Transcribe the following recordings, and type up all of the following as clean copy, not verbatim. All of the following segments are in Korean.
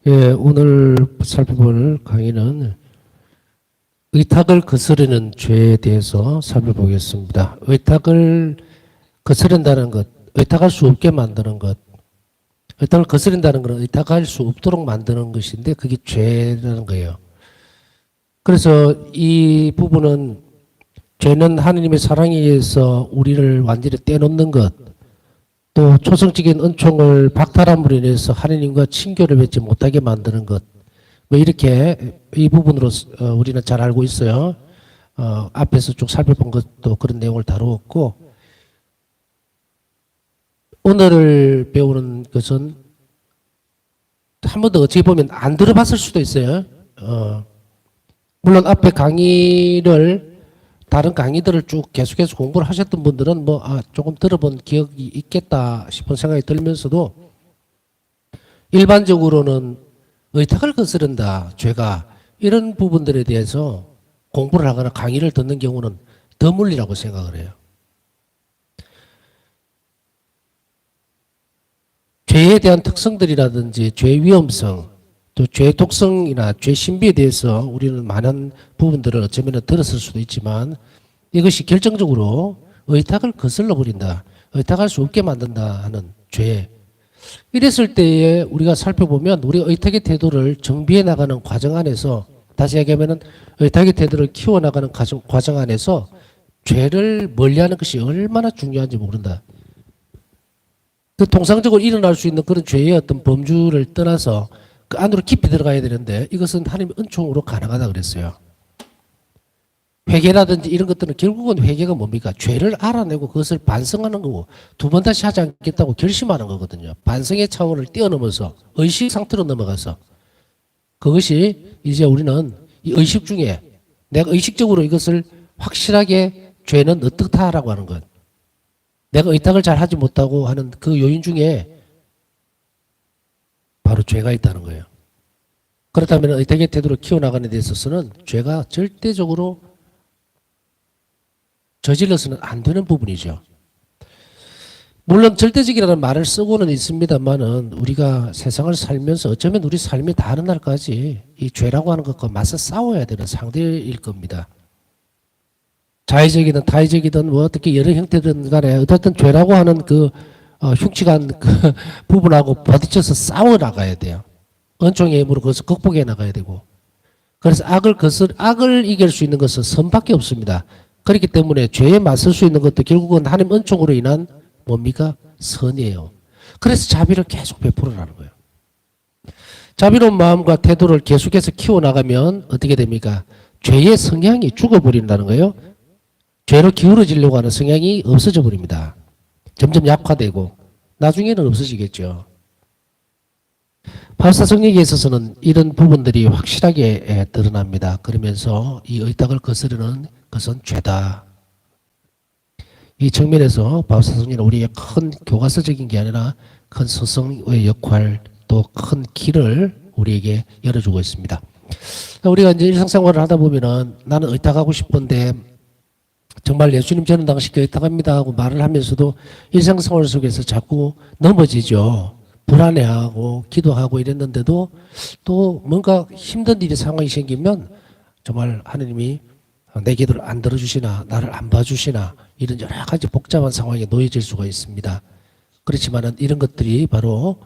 예, 오늘 살펴볼 강의는 의탁을 거스르는 죄에 대해서 살펴보겠습니다. 의탁을 거스른다는 것, 의탁할 수 없게 만드는 것, 의탁을 거스른다는 것은 의탁할 수 없도록 만드는 것인데 그게 죄라는 거예요. 그래서 이 부분은 죄는 하느님의 사랑에 의해서 우리를 완전히 떼놓는 것, 또 초성적인 은총을 박탈함으로 인해서 하느님과 친교를 맺지 못하게 만드는 것, 뭐 이렇게 이 부분으로 우리는 잘 알고 있어요. 앞에서 쭉 살펴본 것도 그런 내용을 다루었고, 오늘 배우는 것은 한 번 더 어찌 보면 안 들어봤을 수도 있어요. 물론 앞에 강의를 다른 강의들을 쭉 계속해서 공부를 하셨던 분들은 조금 들어본 기억이 있겠다 싶은 생각이 들면서도 일반적으로는 의탁을 거스른다, 죄가 이런 부분들에 대해서 공부를 하거나 강의를 듣는 경우는 드물리라고 생각을 해요. 죄에 대한 특성들이라든지 죄의 위험성, 또 죄의 독성이나 죄 신비에 대해서 우리는 많은 부분들을 어쩌면 들었을 수도 있지만 이것이 결정적으로 의탁을 거슬러 버린다, 의탁할 수 없게 만든다 하는 죄. 이랬을 때에 우리가 살펴보면 우리 의탁의 태도를 정비해 나가는 과정 안에서, 다시 얘기하면 의탁의 태도를 키워나가는 과정 안에서 죄를 멀리하는 것이 얼마나 중요한지 모른다. 그 통상적으로 일어날 수 있는 그런 죄의 어떤 범주를 떠나서 그 안으로 깊이 들어가야 되는데 이것은 하나님의 은총으로 가능하다 그랬어요. 회개라든지 이런 것들은 결국은 회개가 뭡니까? 죄를 알아내고 그것을 반성하는 거고 두 번 다시 하지 않겠다고 결심하는 거거든요. 반성의 차원을 뛰어넘어서 의식 상태로 넘어가서 그것이 이제 우리는 이 의식 중에 내가 의식적으로 이것을 확실하게 죄는 어떻다라고 하는 것, 내가 의탁을 잘 하지 못하고 하는 그 요인 중에 바로 죄가 있다는 거예요. 그렇다면 의탁의 태도를 키워나가는 데 있어서는 죄가 절대적으로 저질러서는 안 되는 부분이죠. 물론 절대적이라는 말을 쓰고는 있습니다만은 우리가 세상을 살면서 어쩌면 우리 삶의 다른 날까지 이 죄라고 하는 것과 맞서 싸워야 되는 상대일 겁니다. 자의적이든 타의적이든 어떻게 여러 형태든 간에 어쨌든 죄라고 하는 그 흉측한 그 부분하고 부딪혀서 싸워 나가야 돼요. 은총의 힘으로 그것을 극복해 나가야 되고. 그래서 악을 이길 수 있는 것은 선밖에 없습니다. 그렇기 때문에 죄에 맞설 수 있는 것도 결국은 하나님 은총으로 인한 뭡니까? 선이에요. 그래서 자비를 계속 베풀어라는 거예요. 자비로운 마음과 태도를 계속해서 키워나가면 어떻게 됩니까? 죄의 성향이 죽어버린다는 거예요. 죄로 기울어지려고 하는 성향이 없어져 버립니다. 점점 약화되고 나중에는 없어지겠죠. 바울사 성령에 있어서는 이런 부분들이 확실하게 드러납니다. 그러면서 이 의탁을 거스르는 것은 죄다. 이 측면에서 바울사 성령은 우리의 큰 교과서적인 게 아니라 큰 서성의 역할, 또 큰 길을 우리에게 열어주고 있습니다. 우리가 이제 일상생활을 하다 보면은 나는 의탁하고 싶은데 정말 예수님 저는 당신께 의탁합니다 하고 말을 하면서도 일상생활 속에서 자꾸 넘어지죠. 불안해하고 기도하고 이랬는데도 또 뭔가 힘든 일이 상황이 생기면 정말 하느님이 내 기도를 안 들어주시나 나를 안 봐주시나 이런 여러 가지 복잡한 상황에 놓여질 수가 있습니다. 그렇지만은 이런 것들이 바로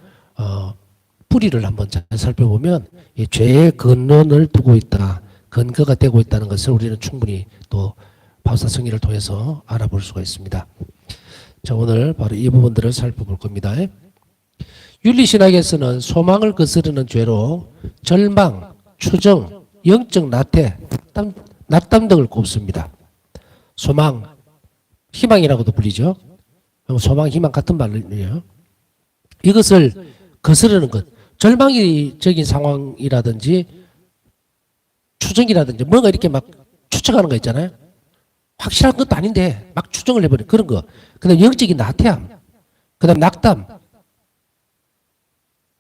뿌리를 한번 잘 살펴보면 이 죄의 근원을 두고 있다, 근거가 되고 있다는 것을 우리는 충분히 또 바울사 성의를 통해서 알아볼 수가 있습니다. 자, 오늘 바로 이 부분들을 살펴볼 겁니다. 윤리신학에서는 소망을 거스르는 죄로 절망, 추정, 영적 나태, 낙담 등을 꼽습니다. 소망, 희망이라고도 불리죠. 소망, 희망 같은 말이에요. 이것을 거스르는 것, 절망적인 상황이라든지 추정이라든지 뭔가 이렇게 막 추측하는 거 있잖아요. 확실한 것도 아닌데 막 추정을 해버리는 그런 거. 그 다음 영적인 나태함, 그 다음 낙담.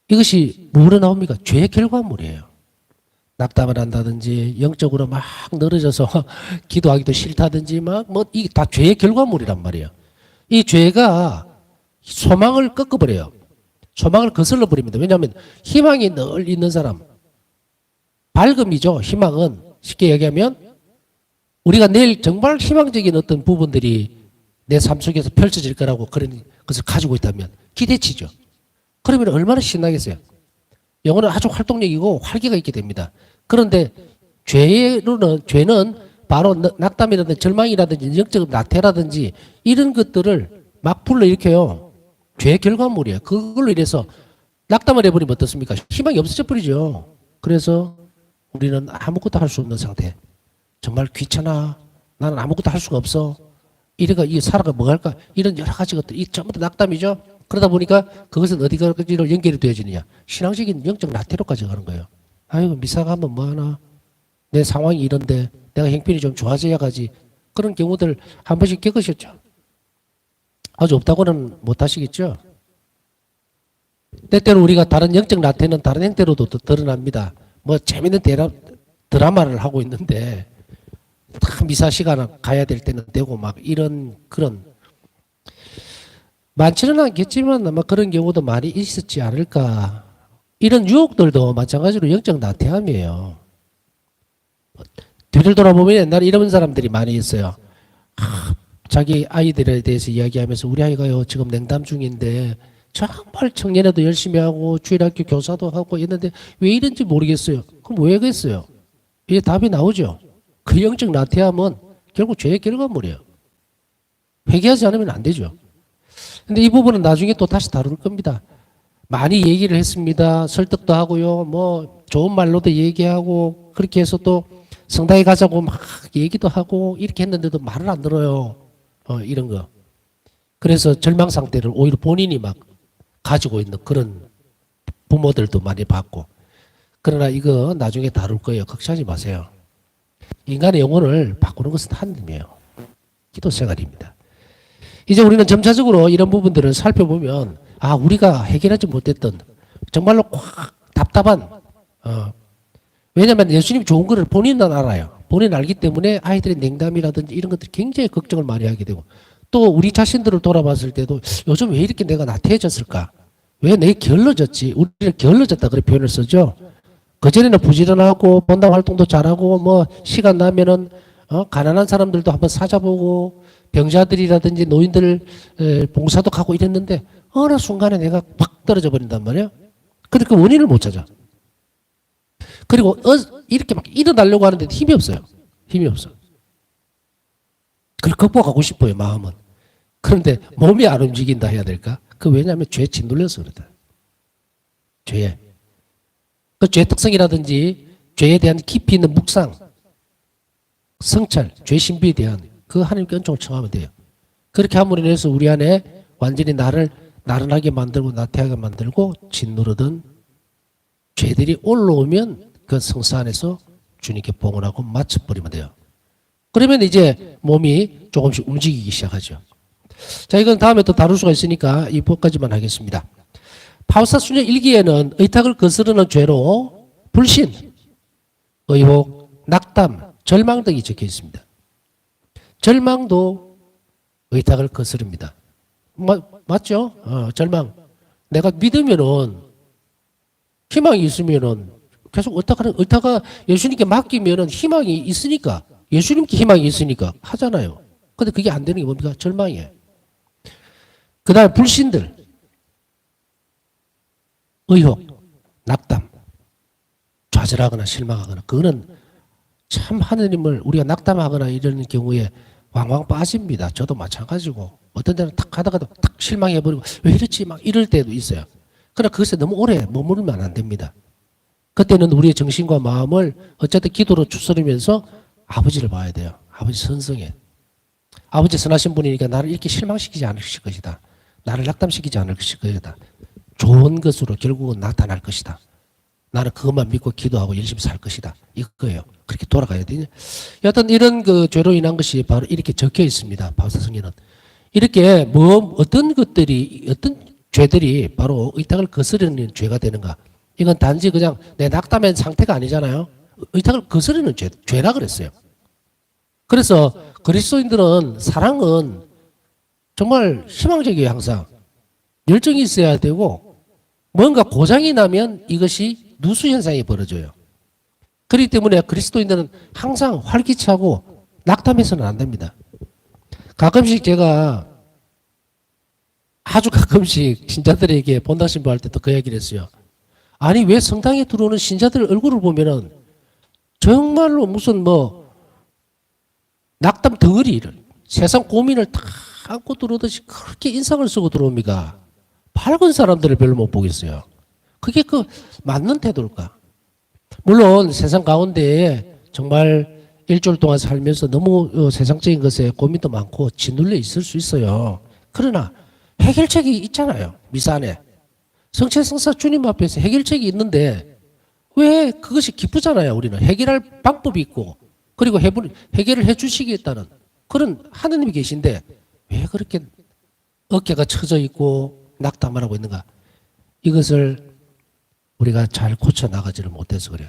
이것이 뭐로 나옵니까? 죄의 결과물이에요. 낙담을 한다든지 영적으로 막 늘어져서 기도하기도 싫다든지 이게 다 죄의 결과물이란 말이에요. 이 죄가 소망을 꺾어버려요. 소망을 거슬러 버립니다. 왜냐하면 희망이 늘 있는 사람, 밝음이죠. 희망은 쉽게 얘기하면 우리가 내일 정말 희망적인 어떤 부분들이 내 삶 속에서 펼쳐질 거라고 그런 것을 가지고 있다면 기대치죠. 그러면 얼마나 신나겠어요. 영혼은 아주 활동적이고 활기가 있게 됩니다. 그런데 죄는 바로 낙담이라든지 절망이라든지 영적 나태라든지 이런 것들을 막 불러일으켜요. 죄의 결과물이에요. 그걸로 인해서 낙담을 해버리면 어떻습니까? 희망이 없어져 버리죠. 그래서 우리는 아무것도 할 수 없는 상태. 정말 귀찮아. 나는 아무것도 할 수가 없어. 이래가 이 살아가 뭐 할까? 이런 여러 가지 것들 이 전부 다 낙담이죠. 그러다 보니까 그것은 어디까지로 연결이 되어지느냐? 신앙적인 영적 나태로까지 가는 거예요. 아이고 미사가 하면 뭐하나? 내 상황이 이런데 내가 형편이 좀 좋아져야 가지. 그런 경우들 한 번씩 겪으셨죠? 아주 없다고는 못 하시겠죠? 때때로 우리가 다른 영적 나태는 다른 형태로도 드러납니다. 뭐 재밌는 드라마를 하고 있는데 다 미사 시간 가야 될 때는 되고 막 이런 그런 많지는 않겠지만 아마 그런 경우도 많이 있었지 않을까. 이런 유혹들도 마찬가지로 영적 나태함이에요. 뒤를 돌아보면 옛날에 이런 사람들이 많이 있어요. 자기 아이들에 대해서 이야기하면서 우리 아이가요 지금 냉담 중인데 정말 청년회도 열심히 하고 주일학교 교사도 하고 있는데 왜 이런지 모르겠어요. 그럼 왜 그랬어요? 이게 답이 나오죠. 그 영적 나태함은 결국 죄의 결과물이에요. 회개하지 않으면 안 되죠. 근데 이 부분은 나중에 또 다시 다룰 겁니다. 많이 얘기를 했습니다. 설득도 하고요. 뭐 좋은 말로도 얘기하고 그렇게 해서 또 성당에 가자고 막 얘기도 하고 이렇게 했는데도 말을 안 들어요. 이런 거. 그래서 절망 상태를 오히려 본인이 막 가지고 있는 그런 부모들도 많이 봤고. 그러나 이거 나중에 다룰 거예요. 걱정하지 마세요. 인간의 영혼을 바꾸는 것은 하나님이에요. 기도 생활입니다. 이제 우리는 점차적으로 이런 부분들을 살펴보면 아 우리가 해결하지 못했던 정말로 꽉 답답한 왜냐하면 예수님이 좋은 거를 본인은 알아요. 본인은 알기 때문에 아이들의 냉담이라든지 이런 것들 굉장히 걱정을 많이 하게 되고 또 우리 자신들을 돌아봤을 때도 요즘 왜 이렇게 내가 나태해졌을까? 왜 내가 게을러졌지? 우리는 게을러졌다 그런 표현을 쓰죠. 그전에는 부지런하고 본당 활동도 잘하고 뭐 시간 나면은 가난한 사람들도 한번 찾아보고 병자들이라든지 노인들 봉사도 가고 이랬는데 어느 순간에 내가 팍 떨어져 버린단 말이에요. 근데 그 원인을 못 찾아. 그리고 이렇게 막 일어나려고 하는데 힘이 없어요. 힘이 없어. 그걸 극복하고 싶어요, 마음은. 그런데 몸이 안 움직인다 해야 될까? 그 왜냐하면 죄에 짓눌려서 그렇다. 죄에. 그 죄 특성이라든지 죄에 대한 깊이 있는 묵상, 성찰, 죄 신비에 대한 그 하나님께 은총을 청하면 돼요. 그렇게 함으로 인해서 우리 안에 완전히 나를 나른하게 만들고 나태하게 만들고 짓누르던 죄들이 올라오면 그 성사 안에서 주님께 봉헌하고 맞춰버리면 돼요. 그러면 이제 몸이 조금씩 움직이기 시작하죠. 자, 이건 다음에 또 다룰 수가 있으니까 이 부분까지만 하겠습니다. 파우사순녀 일기에는 의탁을 거스르는 죄로 불신, 의혹, 낙담, 절망 등이 적혀 있습니다. 절망도 의탁을 거스릅니다. 맞죠? 절망. 내가 믿으면은 희망이 있으면은 계속 의탁가 예수님께 맡기면은 희망이 있으니까 예수님께 희망이 있으니까 하잖아요. 근데 그게 안 되는 게 뭡니까? 절망이에요. 그 다음에 불신들, 의혹, 낙담, 좌절하거나 실망하거나 그거는 참 하느님을 우리가 낙담하거나 이런 경우에 왕왕 빠집니다. 저도 마찬가지고 어떤 데는 탁 하다가도 탁 실망해버리고 왜 이렇지 막 이럴 때도 있어요. 그러나 그것에 너무 오래 머무르면 안 됩니다. 그때는 우리의 정신과 마음을 어쨌든 기도로 추스르면서 아버지를 봐야 돼요. 아버지 선성해. 아버지 선하신 분이니까 나를 이렇게 실망시키지 않으실 것이다. 나를 낙담시키지 않으실 것이다. 좋은 것으로 결국은 나타날 것이다. 나는 그것만 믿고 기도하고 열심히 살 것이다. 이거예요. 그렇게 돌아가야 되냐. 여하튼 이런 그 죄로 인한 것이 바로 이렇게 적혀 있습니다. 바울사성에는. 이렇게 어떤 것들이, 어떤 죄들이 바로 의탁을 거스르는 죄가 되는가. 이건 단지 그냥 내 낙담한 상태가 아니잖아요. 의탁을 거스르는 죄라 그랬어요. 그래서 그리스도인들은 사랑은 정말 희망적이에요. 항상 열정이 있어야 되고 뭔가 고장이 나면 이것이 누수 현상이 벌어져요. 그렇기 때문에 그리스도인들은 항상 활기차고 낙담해서는 안 됩니다. 가끔씩 제가 아주 가끔씩 신자들에게 본당 신부할 때도 그 얘기를 했어요. 아니 왜 성당에 들어오는 신자들 얼굴을 보면은 정말로 무슨 뭐 낙담 덩어리를 세상 고민을 다 안고 들어오듯이 그렇게 인상을 쓰고 들어옵니까? 밝은 사람들을 별로 못 보겠어요. 그게 그 맞는 태도일까? 물론 세상 가운데 정말 일주일 동안 살면서 너무 세상적인 것에 고민도 많고 짓눌려 있을 수 있어요. 그러나 해결책이 있잖아요. 미사 안에. 성체성사 주님 앞에서 해결책이 있는데 왜 그것이 기쁘잖아요. 우리는 해결할 방법이 있고 그리고 해결을 해 주시겠다는 그런 하느님이 계신데 왜 그렇게 어깨가 처져 있고 낙담을 하고 있는가? 이것을 우리가 잘 고쳐 나가지를 못해서 그래요.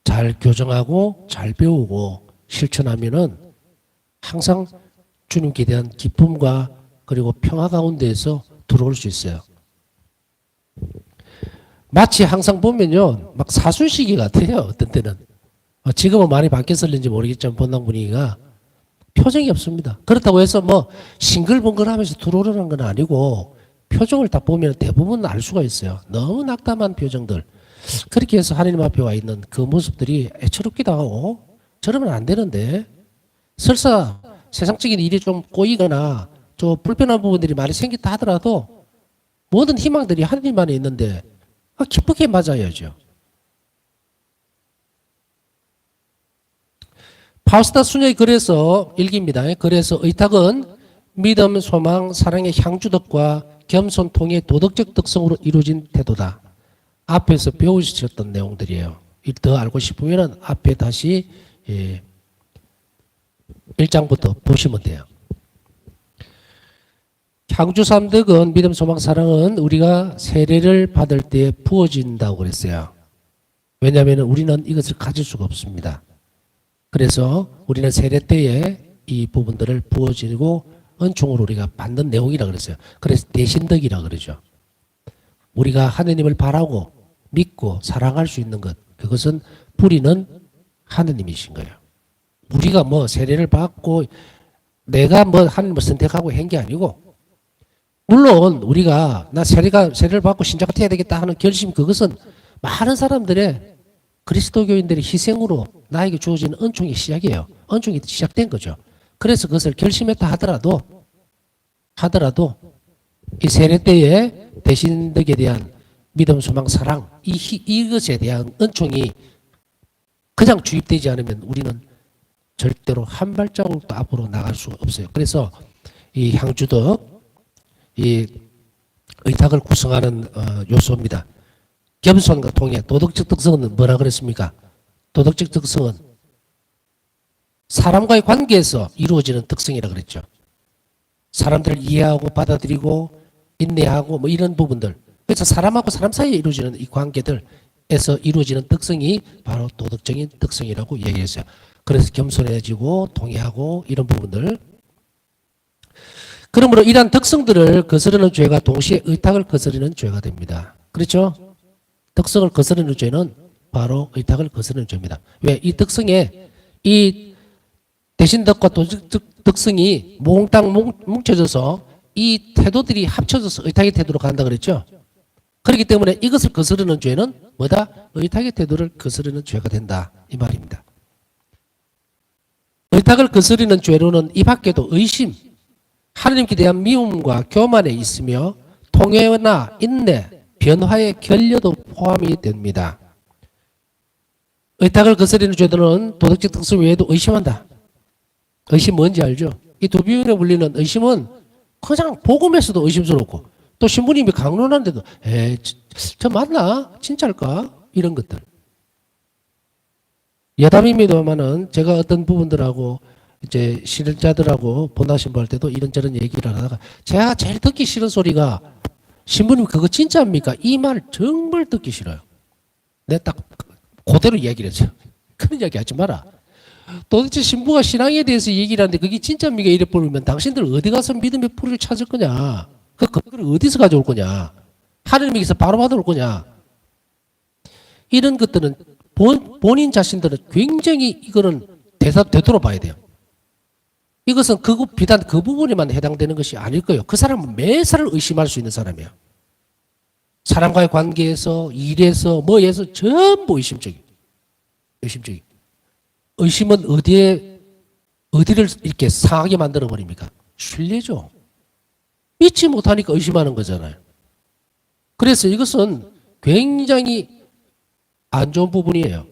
잘 교정하고 잘 배우고 실천하면은 항상 주님께 대한 기쁨과 그리고 평화 가운데에서 들어올 수 있어요. 마치 항상 보면요, 막 사순시기 같아요. 어떤 때는. 지금은 많이 바뀌었을는지 모르겠지만 본당 분위기가 표정이 없습니다. 그렇다고 해서 뭐 싱글벙글하면서 들어오려는 건 아니고 표정을 딱 보면 대부분 알 수가 있어요. 너무 낙담한 표정들. 그렇게 해서 하나님 앞에 와 있는 그 모습들이 애처롭기도 하고 저러면 안 되는데 설사 세상적인 일이 좀 꼬이거나 좀 불편한 부분들이 많이 생겼다 하더라도 모든 희망들이 하나님 안에 있는데 기쁘게 맞아야죠. 파우스타 수녀의 글에서 일기입니다. 그래서 의탁은 믿음, 소망, 사랑의 향주덕과 겸손, 통의 도덕적 특성으로 이루어진 태도다. 앞에서 배우셨던 내용들이에요. 더 알고 싶으면 앞에 다시 1장부터 보시면 돼요. 향주 삼덕은 믿음, 소망, 사랑은 우리가 세례를 받을 때 부어진다고 그랬어요. 왜냐하면 우리는 이것을 가질 수가 없습니다. 그래서 우리는 세례 때에 이 부분들을 부어지고 은총으로 우리가 받는 내용이라 그랬어요. 그래서 대신덕이라 그러죠. 우리가 하느님을 바라고 믿고 사랑할 수 있는 것, 그것은 뿌리는 하느님이신 거예요. 우리가 뭐 세례를 받고 내가 뭐 하느님을 선택하고 한 게 아니고, 물론 우리가 나 세례를 받고 신자가 돼야 되겠다 하는 결심, 그것은 많은 사람들의 그리스도교인들의 희생으로 나에게 주어지는 은총의 시작이에요. 은총이 시작된 거죠. 그래서 그것을 결심했다 하더라도 이 세례 때에 대신덕에 대한 믿음, 소망, 사랑 이것에 대한 은총이 그냥 주입되지 않으면 우리는 절대로 한 발자국도 앞으로 나갈 수가 없어요. 그래서 이 향주덕, 이 의탁을 구성하는 요소입니다. 겸손과 통해. 도덕적 특성은 뭐라 그랬습니까? 도덕적 특성은 사람과의 관계에서 이루어지는 특성이라 그랬죠. 사람들을 이해하고 받아들이고 인내하고 뭐 이런 부분들. 그래서 사람하고 사람 사이에 이루어지는 이 관계들에서 이루어지는 특성이 바로 도덕적인 특성이라고 얘기했어요. 그래서 겸손해지고 통해하고 이런 부분들. 그러므로 이러한 특성들을 거스르는 죄가 동시에 의탁을 거스르는 죄가 됩니다. 그렇죠? 특성을 거스르는 죄는 바로 의탁을 거스르는 죄입니다. 왜? 이 특성에 이 대신덕과 도덕적 특성이 몽땅 뭉쳐져서 이 태도들이 합쳐져서 의탁의 태도로 간다 그랬죠? 그렇기 때문에 이것을 거스르는 죄는 뭐다? 의탁의 태도를 거스르는 죄가 된다. 이 말입니다. 의탁을 거스르는 죄로는 이 밖에도 의심, 하나님께 대한 미움과 교만에 있으며 통회나 인내, 변화의 결여도 포함이 됩니다. 의탁을 거스르는 죄들은 도덕적 특성 외에도 의심한다. 의심 뭔지 알죠? 이 두 비율에 불리는 의심은 그냥 복음에서도 의심스럽고 또 신부님이 강론하는데도 저 맞나? 진짜일까? 이런 것들. 여담입니다만은 제가 어떤 부분들하고 이제 신자들하고 본당 신부할 때도 이런저런 얘기를 하다가 제가 제일 듣기 싫은 소리가 신부님 그거 진짜입니까? 이 말 정말 듣기 싫어요. 내가 딱 그대로 이야기를 했어요. 그런 이야기 하지 마라. 도대체 신부가 신앙에 대해서 얘기를 하는데 그게 진짜입니까? 이래 버리면 당신들 어디 가서 믿음의 뿌리를 찾을 거냐? 그걸 어디서 가져올 거냐? 하느님에게서 바로 받아올 거냐? 이런 것들은 본인 자신들은 굉장히 이거는 되돌아봐야 돼요. 이것은 비단 그 부분에만 해당되는 것이 아닐 거예요. 그 사람은 매사를 의심할 수 있는 사람이에요. 사람과의 관계에서, 일에서, 뭐에서 전부 의심적이에요. 의심적이에요. 의심은 어디를 이렇게 상하게 만들어 버립니까? 신뢰죠. 믿지 못하니까 의심하는 거잖아요. 그래서 이것은 굉장히 안 좋은 부분이에요.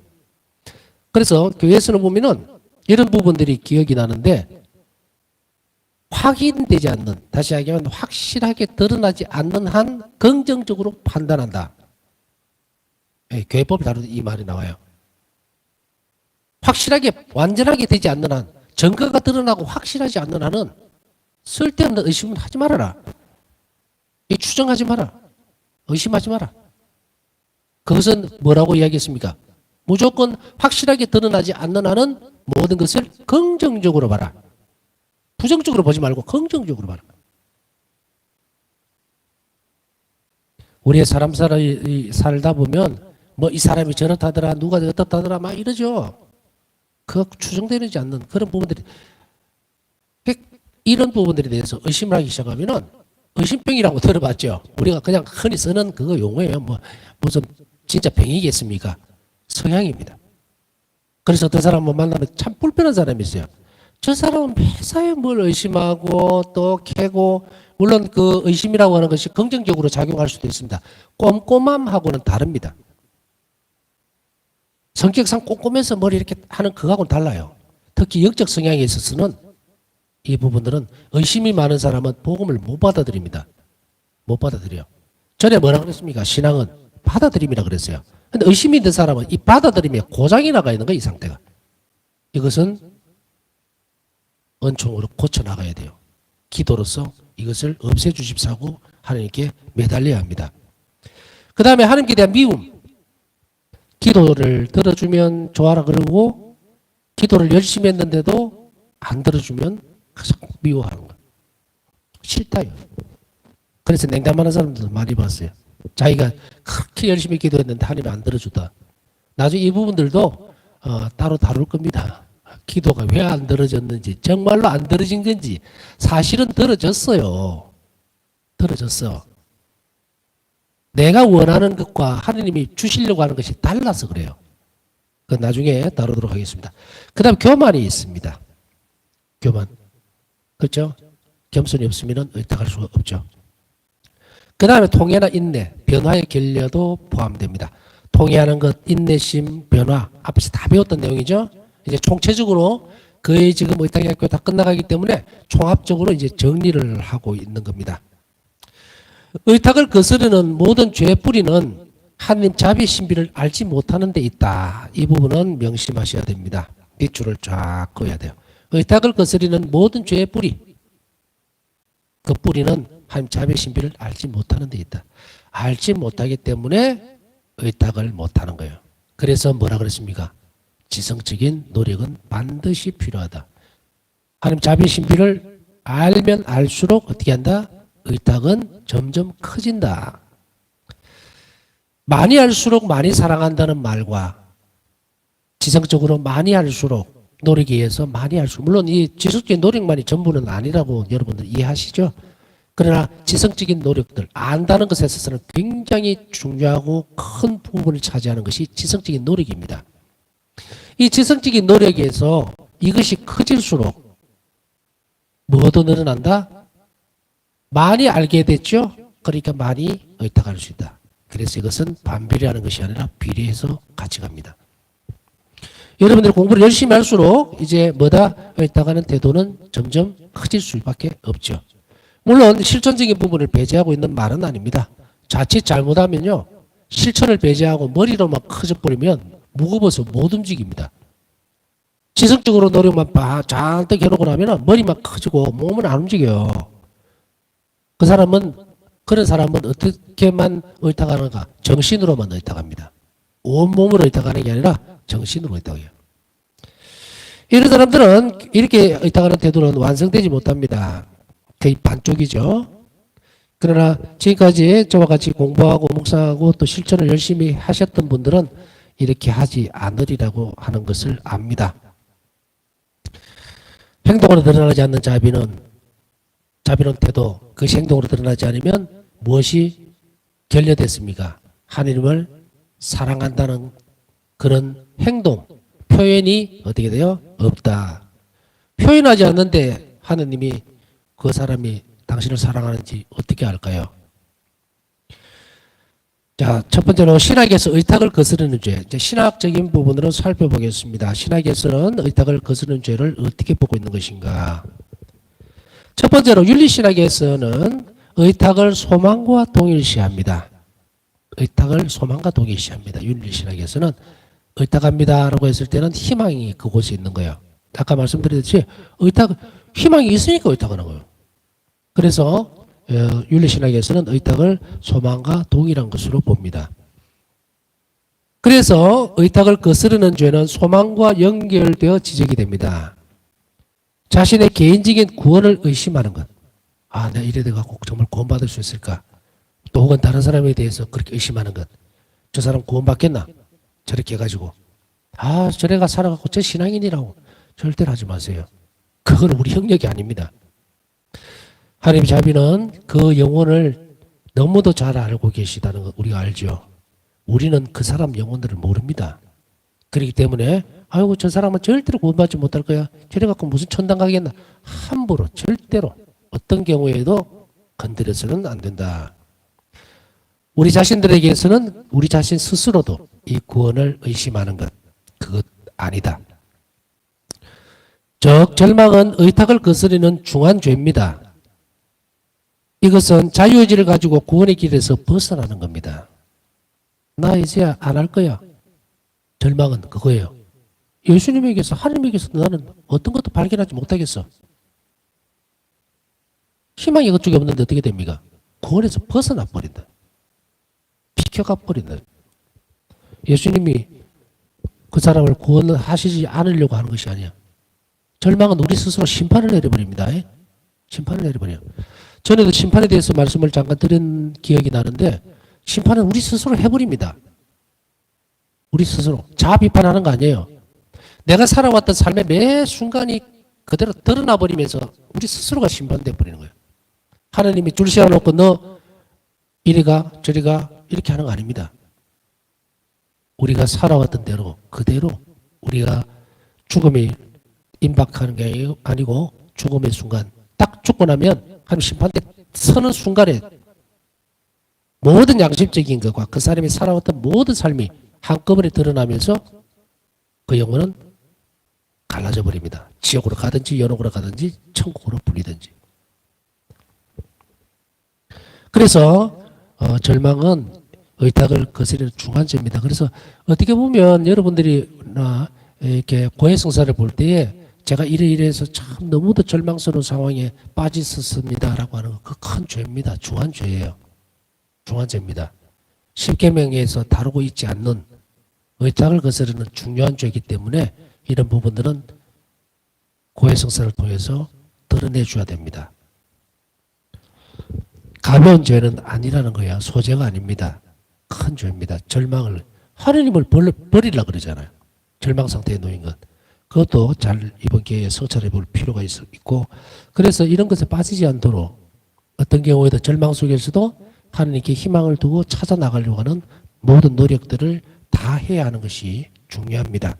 그래서 교회에서는 보면은 이런 부분들이 기억이 나는데 확인되지 않는, 다시 얘기하면 확실하게 드러나지 않는 한 긍정적으로 판단한다. 네, 교회법을 다루는 이 말이 나와요. 확실하게 완전하게 되지 않는 한, 증거가 드러나고 확실하지 않는 한은 쓸데없는 의심은 하지 말아라. 이 추정하지 마라. 의심하지 마라. 그것은 뭐라고 이야기했습니까? 무조건 확실하게 드러나지 않는 한은 모든 것을 긍정적으로 봐라. 부정적으로 보지 말고 긍정적으로 봐라. 우리의 살다 보면 뭐 이 사람이 저렇다더라, 누가 어떻다더라 막 이러죠. 그 추정되지 않는 그런 부분들이, 이런 부분들에 대해서 의심을 하기 시작하면은 의심병이라고 들어봤죠. 우리가 그냥 흔히 쓰는 그거 용어예요. 뭐 무슨 진짜 병이겠습니까? 성향입니다. 그래서 어떤 사람을 만나면 참 불편한 사람이 있어요. 저 사람은 매사에 뭘 의심하고 또 캐고, 물론 그 의심이라고 하는 것이 긍정적으로 작용할 수도 있습니다. 꼼꼼함하고는 다릅니다. 성격상 꼼꼼해서 뭘 이렇게 하는 그거하고는 달라요. 특히 영적 성향에 있어서는 이 부분들은 의심이 많은 사람은 복음을 못 받아들입니다. 못 받아들여요. 전에 뭐라 그랬습니까? 신앙은 받아들임이라 그랬어요. 근데 의심이 있는 사람은 이 받아들임에 고장이 나가 있는 거예요, 이 상태가. 이것은 은총으로 고쳐나가야 돼요. 기도로서 이것을 없애주십사고 하나님께 매달려야 합니다. 그 다음에 하나님께 대한 미움. 기도를 들어주면 좋아라 그러고 기도를 열심히 했는데도 안 들어주면 자꾸 미워하는 거예요. 싫다요. 그래서 냉담하는 사람들도 많이 봤어요. 자기가 그렇게 열심히 기도했는데 하나님이 안 들어주다. 나중에 이 부분들도 따로 다룰 겁니다. 기도가 왜 안 들어졌는지, 정말로 안 들어진 건지, 사실은 들어졌어요. 들어졌어. 내가 원하는 것과 하느님이 주시려고 하는 것이 달라서 그래요. 그건 나중에 다루도록 하겠습니다. 그 다음 교만이 있습니다. 교만. 그렇죠? 겸손이 없으면 의탁할 수가 없죠. 그 다음에 통해나 인내, 변화의 결례도 포함됩니다. 통해하는 것, 인내심, 변화, 앞에서 다 배웠던 내용이죠. 이제 총체적으로 거의 지금 의탁학교 다 끝나가기 때문에 종합적으로 이제 정리를 하고 있는 겁니다. 의탁을 거스르는 모든 죄의 뿌리는 하나님 자비 신비를 알지 못하는 데 있다. 이 부분은 명심하셔야 됩니다. 뒷줄을 쫙 그어야 돼요. 의탁을 거스르는 모든 죄의 뿌리, 그 뿌리는 하나님 자비 신비를 알지 못하는 데 있다. 알지 못하기 때문에 의탁을 못하는 거예요. 그래서 뭐라 그랬습니까? 지성적인 노력은 반드시 필요하다. 하나님 자비 신비를 알면 알수록 어떻게 한다? 의탁은 점점 커진다. 많이 알수록 많이 사랑한다는 말과 지성적으로 많이 할수록 노력에 의해서 많이 할수록, 물론 이 지성적인 노력만이 전부는 아니라고 여러분들 이해하시죠? 그러나 지성적인 노력들, 안다는 것에 있어서는 굉장히 중요하고 큰 부분을 차지하는 것이 지성적인 노력입니다. 이 지성적인 노력에서 이것이 커질수록 뭐도 늘어난다? 많이 알게 됐죠? 그러니까 많이 의탁할 수 있다. 그래서 이것은 반비례하는 것이 아니라 비례해서 같이 갑니다. 여러분들이 공부를 열심히 할수록 이제 뭐다? 의탁하는 태도는 점점 커질 수밖에 없죠. 물론 실천적인 부분을 배제하고 있는 말은 아닙니다. 자칫 잘못하면요, 실천을 배제하고 머리로만 커져버리면 무거워서 못 움직입니다. 지성적으로 노력만 잔뜩 해놓고 나면 머리만 커지고 몸은 안 움직여요. 그런 사람은 어떻게만 의탁하는가? 정신으로만 의탁합니다. 온몸으로 의탁하는 게 아니라 정신으로 의탁해요. 이런 사람들은 이렇게 의탁하는 태도는 완성되지 못합니다. 거의 반쪽이죠. 그러나 지금까지 저와 같이 공부하고 묵상하고 또 실천을 열심히 하셨던 분들은 이렇게 하지 않으리라고 하는 것을 압니다. 행동으로 드러나지 않는 자비로운 태도, 그것이 행동으로 드러나지 않으면 무엇이 결여됐습니까? 하나님을 사랑한다는 그런 행동, 표현이 어떻게 돼요? 없다. 표현하지 않는데 하느님이 그 사람이 당신을 사랑하는지 어떻게 알까요? 자, 첫 번째로 신학에서 의탁을 거스르는 죄. 이제 신학적인 부분으로 살펴보겠습니다. 신학에서는 의탁을 거스르는 죄를 어떻게 보고 있는 것인가? 첫 번째로 윤리신학에서는 의탁을 소망과 동일시합니다. 의탁을 소망과 동일시합니다. 윤리신학에서는 의탁합니다라고 했을 때는 희망이 그곳에 있는 거예요. 아까 말씀드렸듯이 희망이 있으니까 의탁하는 거예요. 그래서 윤리신학에서는 의탁을 소망과 동일한 것으로 봅니다. 그래서 의탁을 거스르는 죄는 소망과 연결되어 지적이 됩니다. 자신의 개인적인 구원을 의심하는 것. 아, 내가 이래 돼갖고 정말 구원받을 수 있을까? 또 혹은 다른 사람에 대해서 그렇게 의심하는 것. 저 사람 구원받겠나? 저렇게 해가지고. 아, 저래가 살아갖고 저 신앙인이라고. 절대로 하지 마세요. 그건 우리 영역이 아닙니다. 하나님 자비는 그 영혼을 너무도 잘 알고 계시다는 거 우리가 알죠. 우리는 그 사람 영혼들을 모릅니다. 그렇기 때문에 아이고 저 사람은 절대로 구원받지 못할 거야. 저래 갖고 무슨 천당 가겠나. 함부로 절대로 어떤 경우에도 건드려서는 안 된다. 우리 자신들에게서는 우리 자신 스스로도 이 구원을 의심하는 것 그것 아니다. 즉 절망은 의탁을 거스르는 중한 죄입니다. 이것은 자유의지를 가지고 구원의 길에서 벗어나는 겁니다. 나 이제 안 할 거야. 절망은 그거예요. 예수님에게서 하나님에게서 나는 어떤 것도 발견하지 못하겠어. 희망이 그쪽에 없는데 어떻게 됩니까? 구원에서 벗어나 버린다. 비켜가 버린다. 예수님이 그 사람을 구원하시지 않으려고 하는 것이 아니야. 절망은 우리 스스로 심판을 내려버립니다. 심판을 내려버려요. 전에도 심판에 대해서 말씀을 잠깐 드린 기억이 나는데 심판은 우리 스스로 해버립니다. 우리 스스로. 자아 비판하는 거 아니에요. 내가 살아왔던 삶의 매 순간이 그대로 드러나 버리면서 우리 스스로가 심판돼 버리는 거예요. 하나님이 줄 세워놓고 너 이리가 저리가 이렇게 하는 거 아닙니다. 우리가 살아왔던 대로 그대로 우리가 죽음이 임박하는 게 아니고 죽음의 순간 딱 죽고 나면 하나님 심판대 서는 순간에 모든 양심적인 것과 그 사람이 살아왔던 모든 삶이 한꺼번에 드러나면서 그 영혼은 갈라져 버립니다. 지옥으로 가든지 연옥으로 가든지 천국으로 불리든지. 그래서 절망은 의탁을 거스르는 중환죄입니다. 그래서 어떻게 보면 여러분들이 이렇게 고해성사를 볼 때에 제가 이래서 참 너무도 절망스러운 상황에 빠졌었습니다라고 하는 그 큰 죄입니다. 중환죄예요. 중환죄입니다. 십계명에서 다루고 있지 않는 의탁을 거스르는 중요한 죄이기 때문에 이런 부분들은 고해성사를 통해서 드러내줘야 됩니다. 가벼운 죄는 아니라는 거야. 소죄가 아닙니다. 큰 죄입니다. 절망을 하느님을 버리려고 그러잖아요. 절망 상태에 놓인 것. 그것도 잘 이번 기회에 성찰해 볼 필요가 있고 그래서 이런 것에 빠지지 않도록 어떤 경우에도 절망 속에서도 하느님께 희망을 두고 찾아 나가려고 하는 모든 노력들을 다 해야 하는 것이 중요합니다.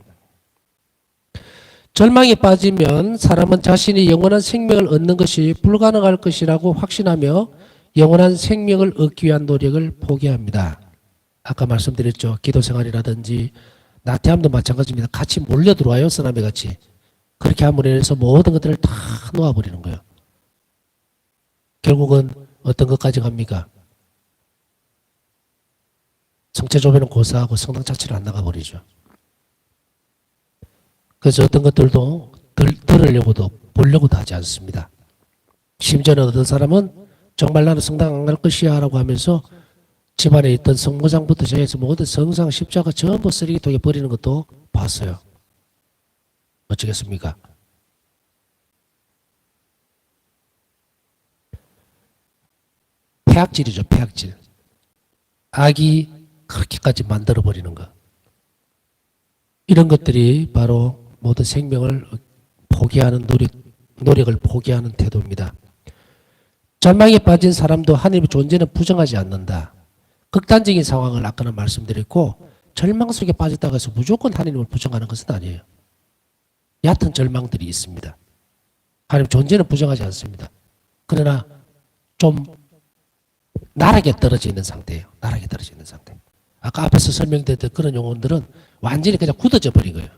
절망에 빠지면 사람은 자신이 영원한 생명을 얻는 것이 불가능할 것이라고 확신하며 영원한 생명을 얻기 위한 노력을 포기합니다. 아까 말씀드렸죠. 기도 생활이라든지 나태함도 마찬가지입니다. 같이 몰려 들어와요. 쓰나미 같이. 그렇게 함으로 인해서 모든 것들을 다 놓아버리는 거예요. 결국은 어떤 것까지 갑니까? 성체조변은 고사하고 성당 자체를 안 나가버리죠. 그래서 어떤 것들도 들으려고도 보려고도 하지 않습니다. 심지어는 어떤 사람은 정말 나는 성당 안 갈 것이야 라고 하면서 집안에 있던 성모장부터 시작해서 모든 성상, 십자가 전부 쓰레기통에 버리는 것도 봤어요. 어쩌겠습니까? 폐악질이죠, 폐악질. 악이 그렇게까지 만들어버리는 것. 이런 것들이 바로 모든 생명을 포기하는 노력을 포기하는 태도입니다. 절망에 빠진 사람도 하나님의 존재는 부정하지 않는다. 극단적인 상황을 아까는 말씀드렸고 절망 속에 빠졌다고 해서 무조건 하나님을 부정하는 것은 아니에요. 얕은 절망들이 있습니다. 하나님 존재는 부정하지 않습니다. 그러나 좀 나락에 떨어져 있는 상태예요. 나락에 떨어져 있는 상태. 아까 앞에서 설명드렸던 그런 영혼들은 완전히 그냥 굳어져 버린 거예요.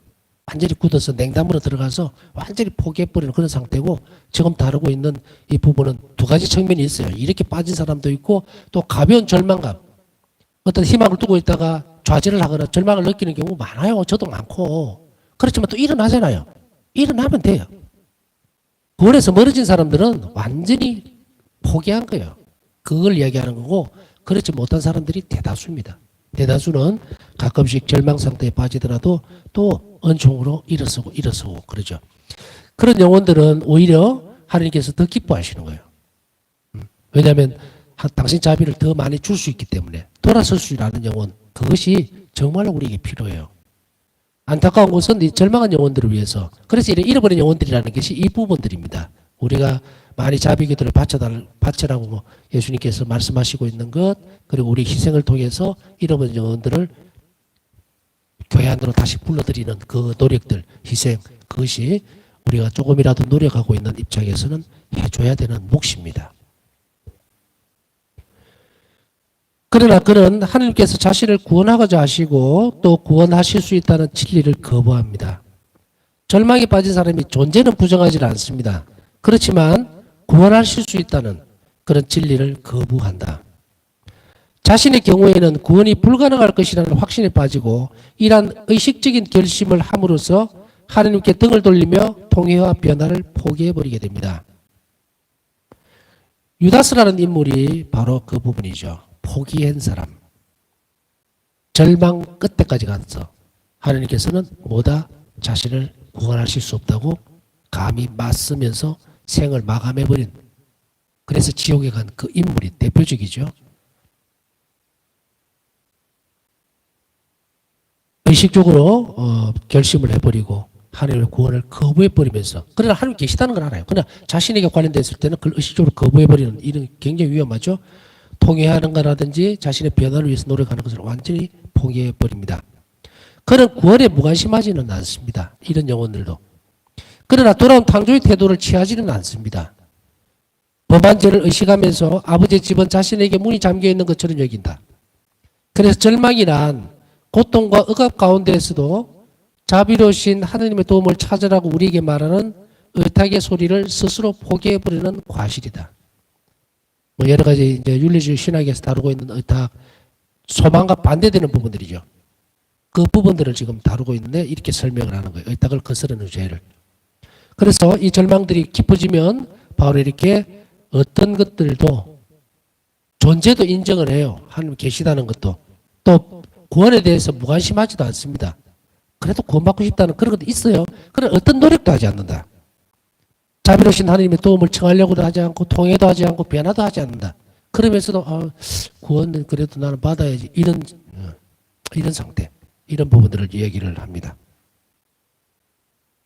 완전히 굳어서 냉담으로 들어가서 완전히 포기해버리는 그런 상태고 지금 다루고 있는 이 부분은 두 가지 측면이 있어요. 이렇게 빠진 사람도 있고 또 가벼운 절망감. 어떤 희망을 두고 있다가 좌절을 하거나 절망을 느끼는 경우 많아요. 저도 많고. 그렇지만 또 일어나잖아요. 일어나면 돼요. 구원에서 멀어진 사람들은 완전히 포기한 거예요. 그걸 이야기하는 거고 그렇지 못한 사람들이 대다수입니다. 대다수는 가끔씩 절망 상태에 빠지더라도 또 은총으로 일어서고 그러죠. 그런 영혼들은 오히려 하나님께서 더 기뻐하시는 거예요. 왜냐하면 당신 자비를 더 많이 줄 수 있기 때문에 돌아설 수 있는 영혼 그것이 정말로 우리에게 필요해요. 안타까운 것은 이 절망한 영혼들을 위해서 그래서 잃어버린 영혼들이라는 것이 이 부분들입니다. 우리가 많이 자비기도를 바쳐라고 예수님께서 말씀하시고 있는 것 그리고 우리 희생을 통해서 잃어버린 영혼들을 교회 안으로 다시 불러들이는 그 노력들 희생 그것이 우리가 조금이라도 노력하고 있는 입장에서는 해줘야 되는 몫입니다. 그러나 그는 하나님께서 자신을 구원하고자 하시고 또 구원하실 수 있다는 진리를 거부합니다. 절망에 빠진 사람이 존재는 부정하지 않습니다. 그렇지만 구원하실 수 있다는 그런 진리를 거부한다. 자신의 경우에는 구원이 불가능할 것이라는 확신에 빠지고 이러한 의식적인 결심을 함으로써 하나님께 등을 돌리며 통회와 변화를 포기해버리게 됩니다. 유다스라는 인물이 바로 그 부분이죠. 포기한 사람. 절망 끝에까지 가서 하나님께서는 뭐다? 자신을 구원하실 수 없다고 감히 맞서면서 생을 마감해버린 그래서 지옥에 간 그 인물이 대표적이죠. 의식적으로 결심을 해버리고 하나님의 구원을 거부해버리면서 그러나 하나님 계시다는 걸 알아요. 그러나 자신에게 관련됐을 때는 그걸 의식적으로 거부해버리는 일은 굉장히 위험하죠. 통회하는 거라든지 자신의 변화를 위해서 노력하는 것을 완전히 포기해버립니다. 그는 구원에 무관심하지는 않습니다. 이런 영혼들도. 그러나 돌아온 탕조의 태도를 취하지는 않습니다. 범한 죄를 의식하면서 아버지의 집은 자신에게 문이 잠겨있는 것처럼 여긴다. 그래서 절망이란 고통과 억압 가운데에서도 자비로우신 하나님의 도움을 찾으라고 우리에게 말하는 의탁의 소리를 스스로 포기해버리는 과실이다. 뭐 여러 가지 이제 윤리주의 신학에서 다루고 있는 의탁, 소망과 반대되는 부분들이죠. 그 부분들을 지금 다루고 있는데 이렇게 설명을 하는 거예요. 의탁을 거스르는 죄를. 그래서 이 절망들이 깊어지면 바로 이렇게 어떤 것들도 존재도 인정을 해요. 하나님 계시다는 것도. 또 구원에 대해서 무관심하지도 않습니다. 그래도 구원받고 싶다는 그런 것도 있어요. 그런 어떤 노력도 하지 않는다. 자비로우신 하나님의 도움을 청하려고도 하지 않고 통회도 하지 않고 변화도 하지 않는다. 그러면서도 구원은 그래도 나는 받아야지. 이런 상태. 이런 부분들을 이야기를 합니다.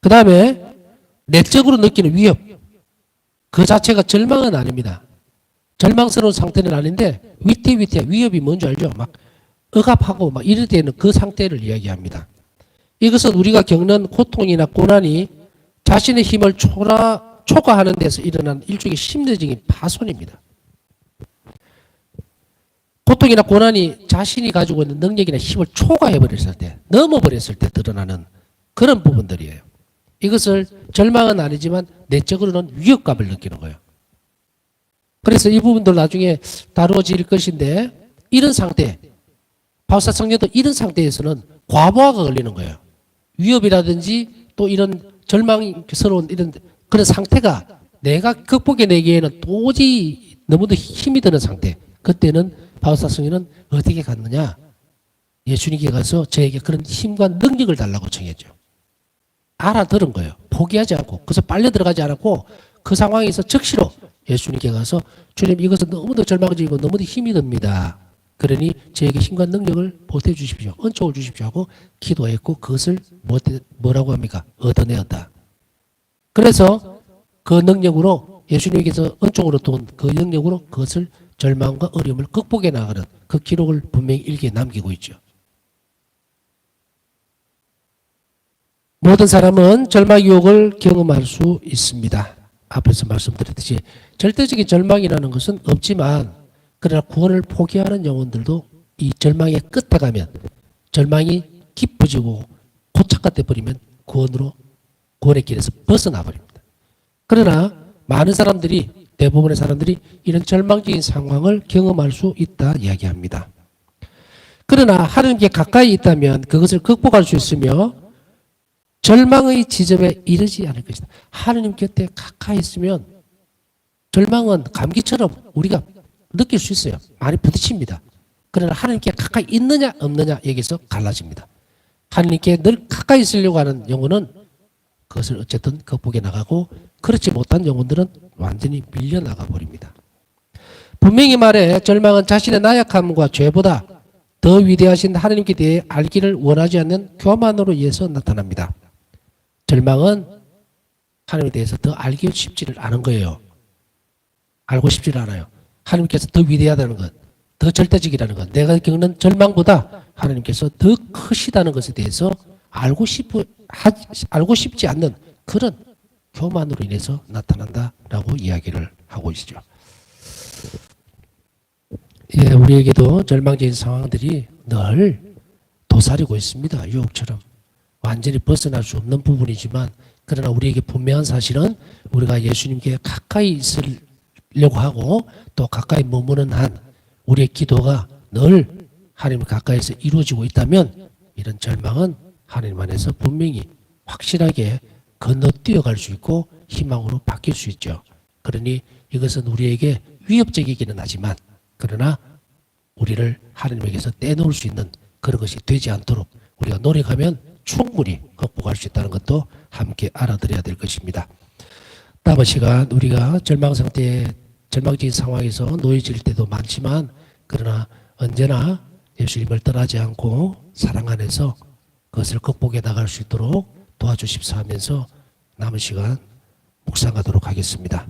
그 다음에 내적으로 느끼는 위협. 그 자체가 절망은 아닙니다. 절망스러운 상태는 아닌데 위태위태 위협이 뭔지 알죠? 막 억압하고 막 이럴 때는 그 상태를 이야기합니다. 이것은 우리가 겪는 고통이나 고난이 자신의 힘을 초과하는 데서 일어난 일종의 심리적인 파손입니다. 고통이나 고난이 자신이 가지고 있는 능력이나 힘을 초과해버렸을 때, 넘어버렸을 때 드러나는 그런 부분들이에요. 이것을 절망은 아니지만 내적으로는 위협감을 느끼는 거예요. 그래서 이 부분들 나중에 다루어질 것인데 이런 상태, 바울사 성령도 이런 상태에서는 과부하가 걸리는 거예요. 위협이라든지 또 이런 절망스러운 이런 그런 상태가 내가 극복해내기에는 도저히 너무도 힘이 드는 상태. 그때는 바울사 성령은 어떻게 갔느냐? 예수님께 가서 저에게 그런 힘과 능력을 달라고 청했죠. 알아들은 거예요. 포기하지 않고 그래서 빨려 들어가지 않았고 그 상황에서 즉시로 예수님께 가서 주님 이것은 너무도 절망적이고 너무도 힘이 듭니다. 그러니 저에게 힘과 능력을 보태 주십시오. 은총을 주십시오 하고 기도했고 그것을 뭐라고 합니까? 얻어내었다. 그래서 그 능력으로 예수님께서 은총으로 돈 그 능력으로 그것을 절망과 어려움을 극복해 나가는 그 기록을 분명히 일기에 남기고 있죠. 모든 사람은 절망 유혹을 경험할 수 있습니다. 앞에서 말씀드렸듯이 절대적인 절망이라는 것은 없지만 그러나 구원을 포기하는 영혼들도 이 절망의 끝에 가면 절망이 깊어지고 고착화돼 버리면 구원의 길에서 벗어나 버립니다. 그러나 많은 사람들이 대부분의 사람들이 이런 절망적인 상황을 경험할 수 있다 이야기합니다. 그러나 하나님께 가까이 있다면 그것을 극복할 수 있으며 절망의 지점에 이르지 않을 것이다. 하나님 곁에 가까이 있으면 절망은 감기처럼 우리가 느낄 수 있어요. 많이 부딪힙니다. 그러나 하나님께 가까이 있느냐 없느냐 여기서 갈라집니다. 하나님께 늘 가까이 있으려고 하는 영혼은 그것을 어쨌든 극복해 나가고 그렇지 못한 영혼들은 완전히 밀려나가 버립니다. 분명히 말해 절망은 자신의 나약함과 죄보다 더 위대하신 하나님께 대해 알기를 원하지 않는 교만으로 인해서 나타납니다. 절망은 하나님에 대해서 더 알기 쉽지를 않은 거예요. 알고 싶지를 않아요. 하나님께서 더 위대하다는 것, 더 절대적이라는 것, 내가 겪는 절망보다 하나님께서 더 크시다는 것에 대해서 알고 싶지 않는 그런 교만으로 인해서 나타난다라고 이야기를 하고 있죠. 예, 우리에게도 절망적인 상황들이 늘 도사리고 있습니다. 유혹처럼. 완전히 벗어날 수 없는 부분이지만 그러나 우리에게 분명한 사실은 우리가 예수님께 가까이 있으려고 하고 또 가까이 머무는 한 우리의 기도가 늘 하나님 가까이서 이루어지고 있다면 이런 절망은 하나님 안에서 분명히 확실하게 건너뛰어갈 수 있고 희망으로 바뀔 수 있죠. 그러니 이것은 우리에게 위협적이기는 하지만 그러나 우리를 하나님에게서 떼놓을 수 있는 그런 것이 되지 않도록 우리가 노력하면 충분히 극복할 수 있다는 것도 함께 알아들어야 될 것입니다. 다음 시간 우리가 절망적인 상황에서 놓여질 때도 많지만 그러나 언제나 예수님을 떠나지 않고 사랑 안에서 그것을 극복해 나갈 수 있도록 도와주십사 하면서 남은 시간 묵상하도록 하겠습니다.